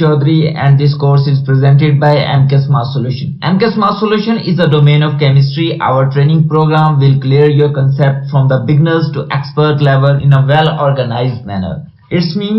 Chaudhary and this course is presented by MK Smart Solution. MK Smart Solution is a domain of chemistry. Our training program will clear your concept from the beginners to expert level in a well organized manner. It's mean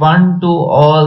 1 to all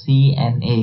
CNA.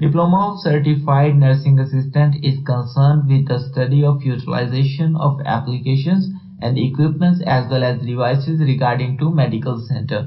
Diploma of Certified Nursing Assistant is concerned with the study of utilization of applications and equipments as well as devices regarding to medical center.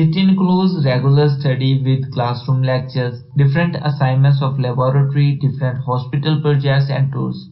It includes regular study with classroom lectures, different assignments of laboratory, different hospital projects and tours.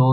2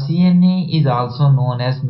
CNA is also known as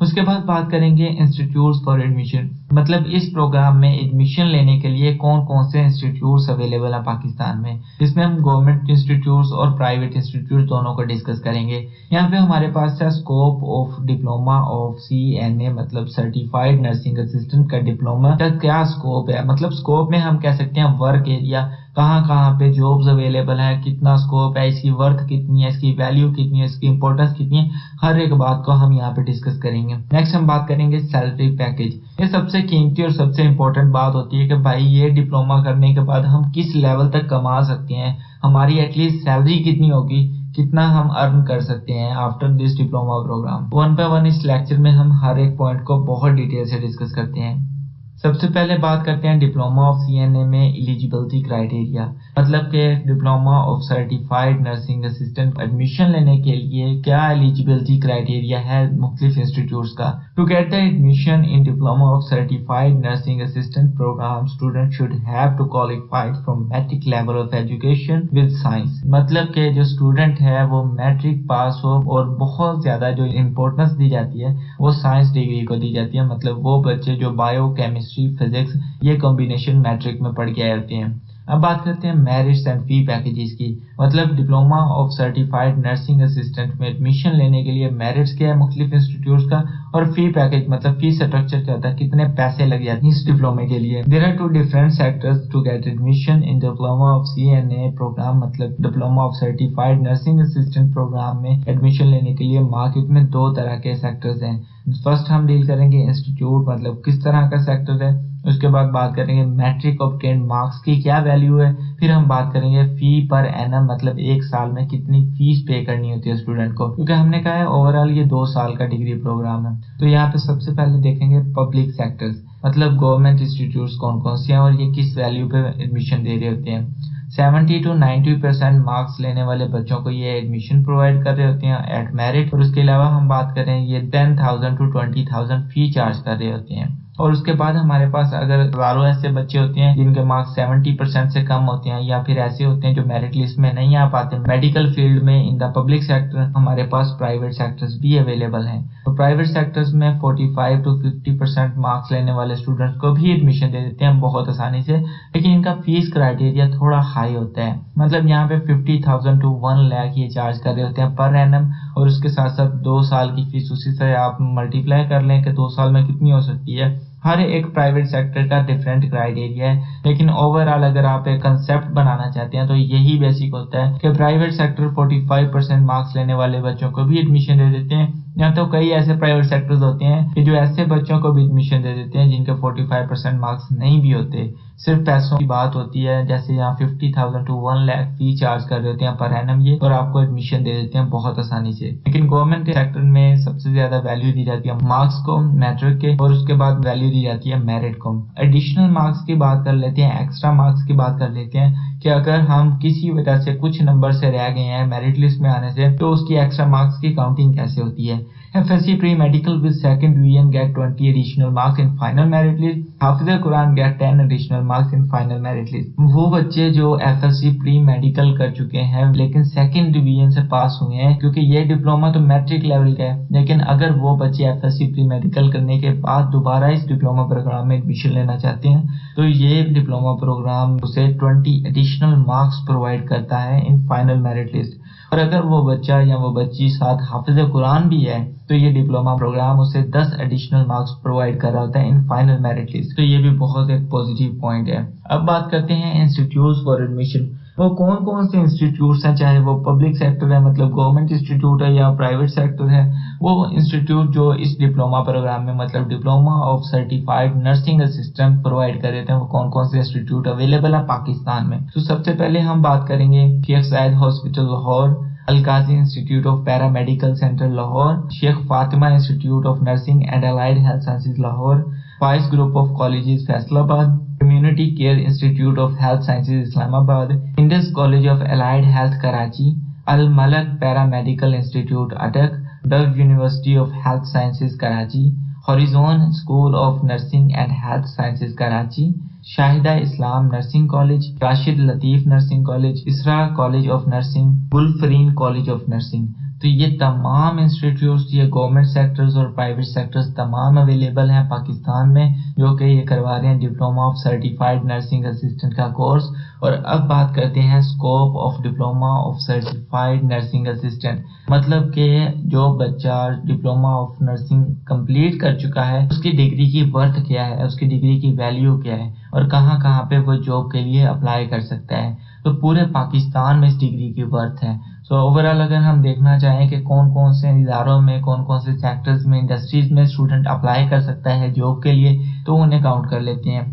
اس کے بعد بات کریں گے institutes for admission, مطلب اس programme میں admission لینے کے لیے کون کون سے انسٹیٹیوٹس اویلیبل ہیں پاکستان میں. اس میں ہم گورنمنٹ انسٹیٹیوٹس اور پرائیویٹ انسٹیٹیوٹس دونوں کو ڈسکس کریں گے. یہاں پہ ہمارے پاس ہے scope of diploma of CNA، مطلب سرٹیفائڈ نرسنگ اسسٹنٹ کا ڈپلوما کا کیا اسکوپ ہے. مطلب اسکوپ میں ہم کہہ سکتے ہیں ورک ایریا، کہاں کہاں پہ جابز اویلیبل ہیں، کتنا اسکوپ ہے، اس کی ورتھ کتنی ہے، اس کی ویلیو کتنی ہے، اس کی امپورٹنس کتنی ہے، ہر ایک بات کو ہم یہاں پہ ڈسکس کریں گے. نیکسٹ ہم بات کریں گے سیلری پیکیج. یہ سب سے قیمتی اور سب سے امپورٹنٹ بات ہوتی ہے کہ بھائی یہ ڈپلوما کرنے کے بعد ہم کس لیول تک کما سکتے ہیں، ہماری ایٹ لیسٹ سیلری کتنی ہوگی، کتنا ہم ارن کر سکتے ہیں after this diploma program. 1 by 1 اس لیکچر میں ہم ہر ایک پوائنٹ کو بہت ڈیٹیل سے ڈسکس کرتے ہیں. سب سے پہلے بات کرتے ہیں ڈپلوما آف CNA میں ایلیجیبلٹی کرائٹیریا، مطلب کہ diploma of certified nursing assistant admission لینے کے لیے کیا ایلیجیبلٹی کرائٹیریا ہے مختلف انسٹیٹیوٹس کا. To get the admission in diploma of certified nursing assistant program student should have to qualified from matric level of education with science, مطلب کہ جو اسٹوڈنٹ ہے وہ میٹرک پاس ہو، اور بہت زیادہ جو امپورٹنس دی جاتی ہے وہ سائنس ڈگری کو دی جاتی ہے. مطلب وہ بچے جو بایو کیمسٹری فزکس یہ کمبینیشن میٹرک میں پڑھ کے آئے ہوتے ہیں. اب بات کرتے ہیں میرٹس اینڈ فی پیکیجز کی. مطلب diploma of certified nursing assistant میں ایڈمیشن لینے کے لیے میرٹس کیا ہے مختلف انسٹیٹیوٹس کا، اور فی پیکیج مطلب فی اسٹرکچر کیا ہوتا ہے، کتنے پیسے لگ جاتے ہیں اس ڈپلومے کے لیے. There are 2 different sectors to get admission in diploma of CNA program, مطلب diploma of certified nursing assistant program میں ایڈمیشن لینے کے لیے مارکیٹ میں 2 طرح کے سیکٹرز ہیں. فرسٹ ہم ڈیل کریں گے انسٹیٹیوٹ، مطلب کس طرح کا سیکٹر ہے. اس کے بعد بات کریں گے میٹرک آبٹینڈ مارکس کی کیا ویلیو ہے. پھر ہم بات کریں گے فی پر اینم، مطلب ایک سال میں کتنی فیس پے کرنی ہوتی ہے اسٹوڈنٹ کو، کیونکہ ہم نے کہا ہے اوور آل یہ 2 سال کا ڈگری پروگرام ہے. تو یہاں پہ سب سے پہلے دیکھیں گے پبلک سیکٹرز، مطلب گورنمنٹ انسٹیٹیوٹس کون کون سے ہیں اور یہ کس ویلیو پہ ایڈمیشن دے رہے ہوتے ہیں. 70 to 90% مارکس لینے والے بچوں کو یہ ایڈمیشن پرووائڈ کر رہے ہوتے ہیں ایٹ میرٹ. اور اس کے علاوہ ہم بات کریں یہ 10,000 to 20,000 فی چارج کر رہے ہوتے ہیں. اور اس کے بعد ہمارے پاس اگر ہزاروں ایسے بچے ہوتے ہیں جن کے مارکس 70% سے کم ہوتے ہیں، یا پھر ایسے ہوتے ہیں جو میرٹ لسٹ میں نہیں آ پاتے میڈیکل فیلڈ میں ان دا پبلک سیکٹر، ہمارے پاس پرائیویٹ سیکٹرز بھی اویلیبل ہیں. تو پرائیویٹ سیکٹرز میں 45 to 50% مارکس لینے والے اسٹوڈنٹس کو بھی ایڈمیشن دے دیتے ہیں بہت آسانی سے، لیکن ان کا فیس کرائٹیریا تھوڑا ہائی ہوتا ہے. مطلب یہاں پہ 50,000 to 1 lakh یہ چارج کر رہے ہوتے ہیں پر اینم، اور اس کے ساتھ ساتھ 2 سال کی فیس اسی سے آپ ملٹیپلائی کر لیں کہ 2 سال میں کتنی ہو سکتی ہے. ہر ایک پرائیویٹ سیکٹر کا ڈیفرنٹ کرائٹیریا ہے، لیکن اوور آل اگر آپ ایک کنسیپٹ بنانا چاہتے ہیں تو یہی بیسک ہوتا ہے کہ پرائیویٹ سیکٹر 45% مارکس لینے والے بچوں کو بھی ایڈمیشن دے دیتے ہیں. یہاں تو کئی ایسے پرائیویٹ سیکٹرز ہوتے ہیں کہ جو ایسے بچوں کو بھی ایڈمیشن دے دیتے ہیں جن کے 45% مارکس نہیں بھی ہوتے، صرف پیسوں کی بات ہوتی ہے. جیسے یہاں 50,000 to 1 lakh فی چارج کر دیتے ہیں پر اینم یہ، اور آپ کو ایڈمیشن دے دیتے ہیں بہت آسانی سے. لیکن گورنمنٹ سیکٹر میں سب سے زیادہ ویلیو دی جاتی ہے مارکس کو میٹرک کے، اور اس کے بعد ویلیو دی جاتی ہے میرٹ کو. ایڈیشنل مارکس کی بات کر لیتے ہیں، ایکسٹرا مارکس کی بات کر لیتے ہیں کہ اگر ہم کسی وجہ سے کچھ نمبر سے رہ گئے ہیں میرٹ لسٹ میں آنے سے تو اس کی ایکسٹرا مارکس کی کاؤنٹنگ کیسے ہوتی ہے. FSC pre-medical with second division get 20 additional marks in final merit list. حافظ قرآن get 10 additional marks in final merit list. وہ بچے جو FSC pre-medical کر چکے ہیں لیکن سیکنڈ ڈویژن سے پاس ہوئے ہیں، کیونکہ یہ ڈپلوما تو میٹرک لیول کا ہے، لیکن اگر وہ بچے FSC pre-medical کرنے کے بعد دوبارہ اس ڈپلوما پروگرام میں ایڈمیشن لینا چاہتے ہیں تو یہ ڈپلوما پروگرام اسے 20 additional marks پرووائڈ کرتا ہے ان فائنل میرٹ لسٹ. اور اگر وہ بچہ یا وہ بچی ساتھ حافظ قرآن بھی ہے تو یہ ڈپلوما پروگرام اسے 10 ایڈیشنل مارکس پرووائڈ کر رہا ہوتا ہے ان فائنل میرٹ لسٹ. تو یہ بھی بہت ایک پازیٹیو پوائنٹ ہے. اب بات کرتے ہیں انسٹیٹیوٹس فار ایڈمیشن. وہ کون کون سے انسٹیٹیوٹس ہیں، چاہے وہ پبلک سیکٹر ہے مطلب گورنمنٹ انسٹیٹیوٹ ہے یا پرائیویٹ سیکٹر ہے. وہ انسٹیٹیوٹ جو اس ڈپلوما پروگرام میں مطلب diploma of certified nursing assistant provide کر رہے تھے، وہ کون کون سے انسٹیٹیوٹ اویلیبل ہیں پاکستان میں. تو سب سے پہلے ہم بات کریں گے Sheikh Zayed hospital Lahore, Alqazi institute of para medical centre Lahore, Sheikh Fatima institute of nursing and allied health sciences Lahore, Faiz group of colleges Faisalabad, community care institute of health sciences Islamabad, Indus college of allied health Karachi, Almalik para medical institute Attock, Dow university of health sciences Karachi, horizon school of nursing and health sciences Karachi, Shahida Islam nursing college, Rashid Latif nursing college, Isra college of nursing, Gulfreen college of nursing. تو یہ تمام institutes, یہ government sectors اور private sectors تمام available ہیں پاکستان میں، جو کہ یہ کروا رہے ہیں diploma of certified nursing assistant کا کورس. اور اب بات کرتے ہیں scope of diploma of certified nursing assistant. مطلب کہ جو بچہ ڈپلوما آف نرسنگ کمپلیٹ کر چکا ہے، اس کی ڈگری کی ورتھ کیا ہے، اس کی ڈگری کی ویلیو کیا ہے، اور کہاں کہاں پہ وہ جاب کے لیے اپلائی کر سکتا ہے. تو پورے پاکستان میں اس ڈگری کی ورتھ ہے. سو اوورآل اگر ہم دیکھنا چاہیں کہ کون کون سے اداروں میں، کون کون سے سیکٹرز میں، انڈسٹریز میں اسٹوڈنٹ اپلائی کر سکتا ہے جاب کے لیے، تو انہیں کاؤنٹ کر لیتے ہیں.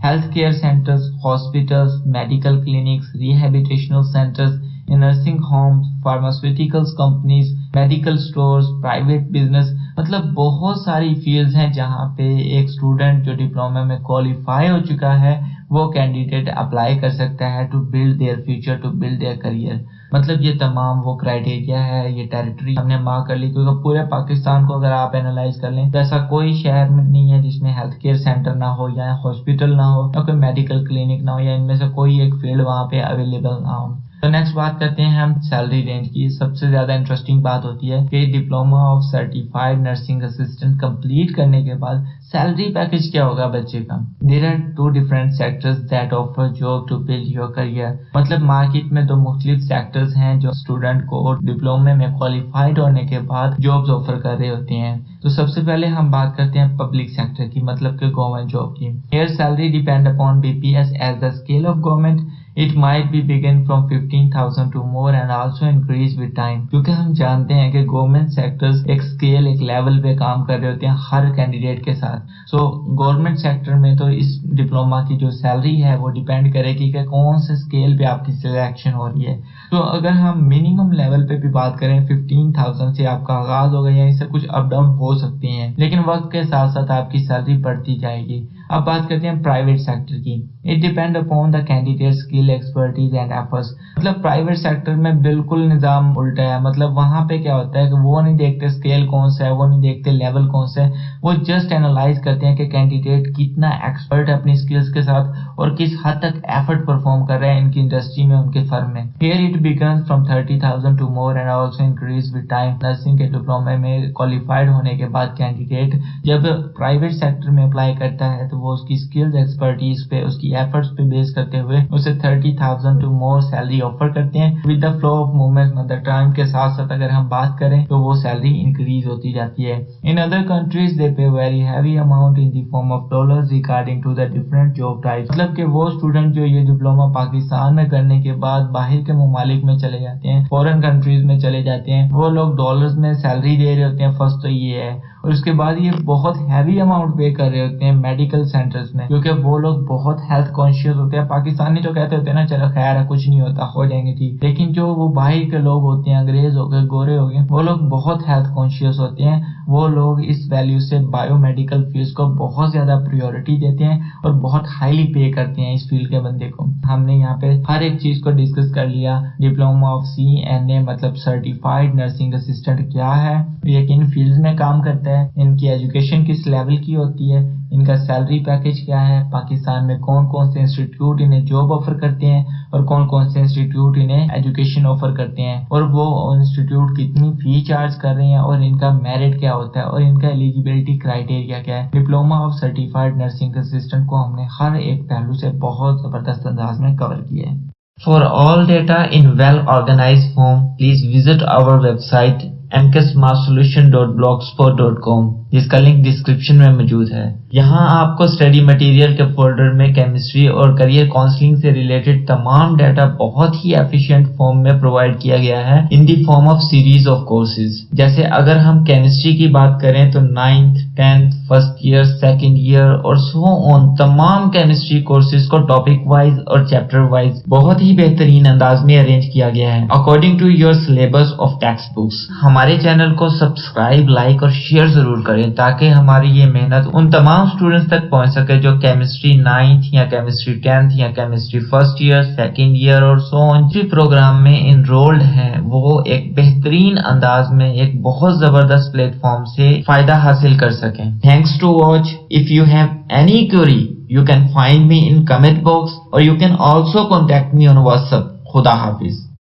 Health care centres, hospitals, medical clinics, rehabilitational centres, nursing homes, pharmaceuticals companies, medical stores, private business. مطلب بہت ساری فیلڈز ہیں جہاں پہ ایک اسٹوڈنٹ جو ڈپلوما میں کوالیفائی ہو چکا ہے وہ کینڈیڈیٹ اپلائی کر سکتا ہے to build their future, to build their career. مطلب یہ تمام وہ کرائٹیریا ہے، یہ ٹیریٹری ہم نے مارک کر لی، کیونکہ پورے پاکستان کو اگر آپ اینالائز کر لیں تو ایسا کوئی شہر میں نہیں ہے جس میں ہیلتھ کیئر سینٹر نہ ہو، یا ہاسپٹل نہ ہو، یا کوئی میڈیکل کلینک نہ ہو، یا ان میں سے کوئی ایک فیلڈ وہاں پہ اویلیبل نہ ہو. تو نیکسٹ بات کرتے ہیں ہم سیلری رینج کی. سب سے زیادہ انٹرسٹنگ بات ہوتی ہے کہ diploma of certified nursing assistant complete کرنے کے بعد سیلری پیکج کیا ہوگا بچے کا. There are 2 different sectors that offer job to build your career. مطلب مارکیٹ میں 2 مختلف سیکٹرز ہیں جو اسٹوڈنٹ کو ڈپلومے میں کوالیفائڈ ہونے کے بعد جابز آفر کر رہے ہوتے ہیں. تو سب سے پہلے ہم بات کرتے ہیں پبلک سیکٹر کی، مطلب کہ گورنمنٹ جاب کی. Here salary depend upon BPS as the scale of government. It might be begin from 15,000 to more and also increase with time. کیونکہ ہم جانتے ہیں کہ گورنمنٹ سیکٹرز ایک اسکیل، ایک لیول پہ کام کر رہے ہوتے ہیں ہر کینڈیڈیٹ کے ساتھ. سو گورنمنٹ سیکٹر میں تو اس ڈپلوما کی جو سیلری ہے وہ ڈیپینڈ کرے گی کہ کون سے اسکیل پہ آپ کی سلیکشن ہو رہی ہے. تو اگر ہم منیمم لیول پہ بھی بات کریں 15,000 سے آپ کا آغاز ہوگا، یا اس سے کچھ اپ ڈاؤن ہو سکتے ہیں، لیکن وقت کے ساتھ ساتھ آپ کی سیلری بڑھتی جائے گی. اب بات کرتے ہیں پرائیویٹ سیکٹر کی. It depend upon the candidate skill, expertise and efforts. مطلب پرائیویٹ سیکٹر میں بالکل نظام الٹا ہے. مطلب وہاں پہ کیا ہوتا ہے کہ وہ نہیں دیکھتے اسکیل کون سا ہے، وہ نہیں دیکھتے لیول کون سا ہے، وہ جسٹ اینالائز کرتے ہیں کہ کینڈیڈیٹ کتنا ایکسپرٹ ہے اپنی اسکلز کے ساتھ اور کس حد تک ایفرٹ پرفارم کر رہے ہیں ان کی انڈسٹری میں، ان کے فرم میں. Here it begins from 30,000 to more and also increase with time. Nursing کے ڈپلومے میں کوالیفائڈ ہونے کے بعد کینڈیڈیٹ جب پرائیویٹ سیکٹر میں اپلائی کرتا ہے تو وہ اس کی اسکلز، ایکسپرٹیز پہ، اس کی ایفرٹس پہ بیس کرتے ہوئے اسے 30,000 ٹو مور سیلری آفر کرتے ہیں. With the flow of movement, مطلب ٹائم کے ساتھ ساتھ اگر ہم بات کریں تو وہ سیلری انکریز ہوتی جاتی ہے. In other countries they pay very heavy amount in the form of dollars regarding to the different job types. مطلب کہ وہ اسٹوڈنٹ جو یہ ڈپلوما پاکستان میں کرنے کے بعد باہر کے ممالک میں چلے جاتے ہیں، فورن کنٹریز میں چلے جاتے ہیں، وہ لوگ ڈالرز میں سیلری دے رہے ہوتے ہیں. فرسٹ تو یہ ہے، اور اس کے بعد یہ بہت ہیوی اماؤنٹ پے کر رہے ہوتے ہیں میڈیکل سینٹرز میں، کیونکہ وہ لوگ بہت ہیلتھ کانشیس ہوتے ہیں. پاکستانی تو کہتے ہوتے ہیں نا چلو خیر ہے، کچھ نہیں ہوتا، ہو جائیں گے ٹھیک، لیکن جو وہ باہر کے لوگ ہوتے ہیں، انگریز ہو گئے، گورے ہو گئے، وہ لوگ بہت ہیلتھ کانشیس ہوتے ہیں. وہ لوگ اس ویلیو سے بایو میڈیکل فیلڈ کو بہت زیادہ پریورٹی دیتے ہیں اور بہت ہائیلی پے کرتے ہیں اس فیلڈ کے بندے کو. ہم نے یہاں پہ ہر ایک چیز کو ڈسکس کر لیا. ڈپلوما آف CNA مطلب سرٹیفائڈ نرسنگ اسسٹنٹ کیا ہے، یہ کن فیلڈز میں کام کرتا ہے، ان کی ایجوکیشن کس لیول کی ہوتی ہے، ان کا سیلری پیکج کیا ہے، پاکستان میں کون کون سے انسٹیٹیوٹ انہیں جاب آفر کرتے ہیں اور کون کون سے انسٹیٹیوٹ انہیں ایجوکیشن آفر کرتے ہیں، اور وہ انسٹیٹیوٹ کتنی فی چارج کر رہے ہیں، اور ان کا میرٹ کیا ہوتا ہے، اور ان کا ایلیجیبلٹی کرائٹیریا کیا ہے. Diploma of certified nursing assistant کو ہم نے ہر ایک پہلو سے بہت زبردست انداز میں کور کیا ہے. For all data in well-organized form, please visit our website mksmartsolution.blogspot.com جس کا لنک ڈسکرپشن میں موجود ہے. یہاں آپ کو اسٹڈی مٹیریل کے فولڈر میں کیمسٹری اور کریئر کاؤنسلنگ سے ریلیٹڈ تمام ڈیٹا بہت ہی ایفیشینٹ فارم میں پرووائڈ کیا گیا ہے in the form of series of courses. جیسے اگر ہم کیمسٹری کی بات کریں تو 9th 10th first year, second year اور سو آن تمام کیمسٹری کورسز کو ٹاپک وائز اور چیپٹر وائز بہت ہی بہترین انداز میں ارینج کیا گیا ہے according to your syllabus of text books. ہمارے چینل کو سبسکرائب، لائک اور شیئر ضرور کریں تاکہ ہماری یہ محنت ان تمام اسٹوڈنٹس تک پہنچ سکے جو کیمسٹری 9th یا کیمسٹری 10th یا chemistry first year, second year اور سو آن پروگرام میں انرولڈ ہیں. وہ ایک بہترین انداز میں ایک بہت زبردست پلیٹ فارم سے فائدہ حاصل کر سکیں. Thanks to watch. If you have any query, you can find me in comment box or you can also contact me on WhatsApp. خدا حافظ.